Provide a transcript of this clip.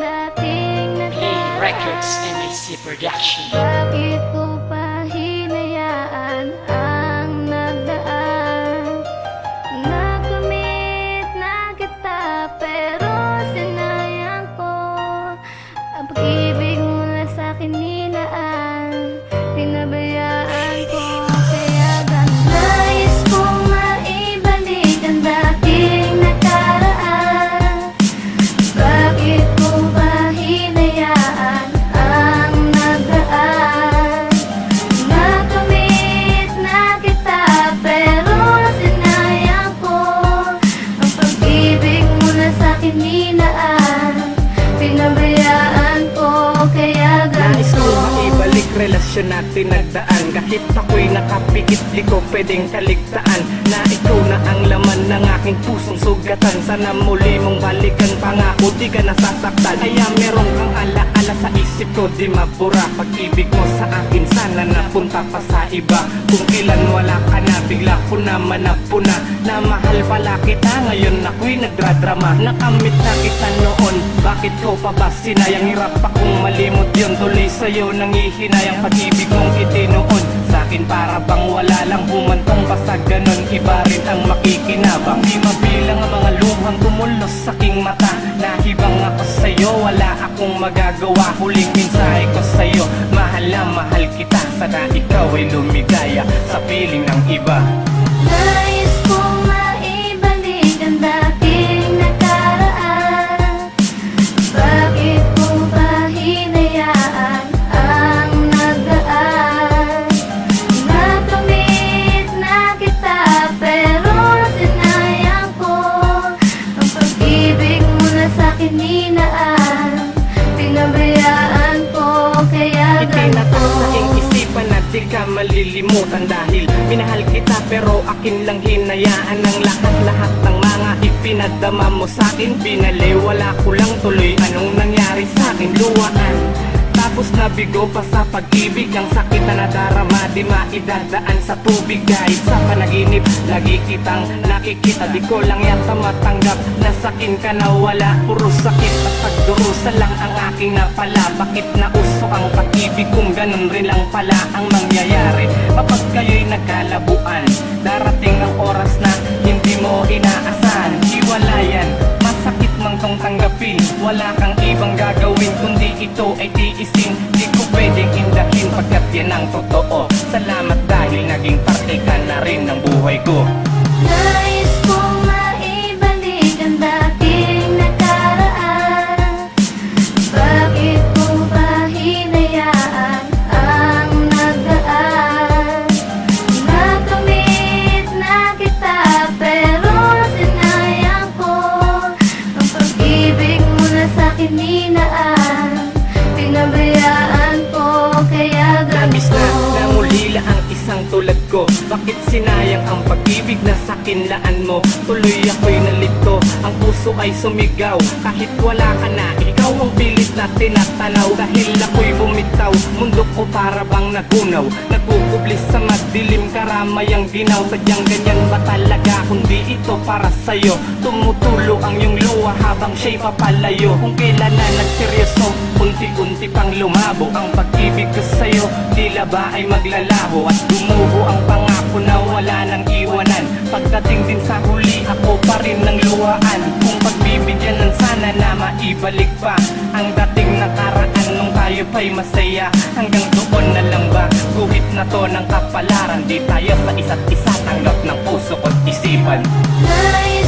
Play Records MAC Production. Bakit ko pa hinayaan ang nagdaan? Nakamit na kita pero sinayang ko ang pag-ibig mula sa'kin nilaan. Pinabayaan ko kaya ganun. Nais kong maibalik ang dating nakaraan. Bakit ko ba hinayaan ang nagdaan? Nakamit na kita pero sinayang ko ang pag-ibig mula sa'kin nilaan. Pinabayaan ko kaya Nais ko ganito. maibalik relasyon natin nagdaan. Kahit ako'y nakapikit, di ko pwedeng kaligtaan na ikaw na ang laman ng aking pusong sugatan. Sana muli mong balikan, pangako di ka nasasaktan. Kaya meron kang alaala sa isip ko, di mabura. Pag-ibig mo sa akin sana napunta pa sa iba. Kung ilan wala ka na, bigla ko naman napuna na mahal pala kita, ngayon ako'y nagdradrama. Nakamit na kita noon, bakit ko pa ba sinayang? Hirap akong malimot yun, tuloy sa'yo nangihinayang pag-ibig mong itinoon sa'kin para bang wala lang humantong basag ganon. Iba rin ang makikinabang, di mabilang ang mga luhang tumulos sa aking mata. Nahibang ako sa'yo, wala akong magagawa. Huling mensahe ko sa'yo, mahal na mahal kita. Sana ikaw ay lumigaya sa piling ng iba. Nais kong maibalik ang dating nakaraan. Bakit ko ba hinayaan ang nagdaan? Nakamit na kita pero sinayang ko ang pag-ibig mula sa'kin nilaan. Pinabayaan ko kaya Itinatak sa aking ganito. isipan na di ka malilimutan dahil minahal kita pero akin lang hinayaan ang lahat-lahat ng mga ipinadama mo sa'kin. Binaliwala ko lang tuloy anong nangyari sa'kin, luwaan. Tapos nabigo pa sa pag-ibig, ang sakit na nadarama di maidadaan sa tubig. Kahit sa panaginip, lagi kitang nakikita. Di ko lang yata matanggap na sakin ka na wala. Puro sakit at pagdurusa lang ang aking napala. Bakit nauso ang pag-ibig kung ganun rin lang pala ang mangyayari? Kapag kayo'y nagkalabuan, darating ang oras na hindi mo inaasahan. Hiwalayan, masakit mang tong tanggapin. Wala kang ibang gagawin kundi ito ay tiisin. Di ko pwedeng indahin pagkat yan ang totoo. Salamat dahil naging parte ka na rin ng buhay ko. Nais kong maibalik ang dating nakaraan. Bakit ko ba hinayaan ang nagdaan? Nakamit na kita pero sinayang ko ang pag-ibig mula sa'kin nilaan. Pinabayaan ko kaya Labis na ganito. namulila ang isang tulad ko. Bakit sinayang ang pag-ibig na sakinlaan mo? Tuloy ako'y nalito, ang puso ay sumigaw. Kahit wala ka na, ikaw ang pilit na tinatanaw. Dahil ako'y bumitaw, mundo ko para bang nagunaw. Nagkukublis sa madilim, karamay ang ginaw. Sadyang ganyan ba talaga, kundi ito para sa'yo. Tumutulo ang iyong luha habang siya'y papalayo. Kung kailan na nagseryoso, unti-unti pang lumabo ang pag-ibig ko sa'yo. Tila ba ay maglalaho at gumuho ang pangako na wala nang iwanan. Pagdating din sa huli, ako pa rin ng luhaan. Kung pagbibigyan sana na maibalik pa ang dating nakaraan nung tayo pa'y masaya. Hanggang doon na lang ba? Guhit na to ng kapalaran. Di tayo sa isa't isa tanggap ng puso ko't isipan. Nais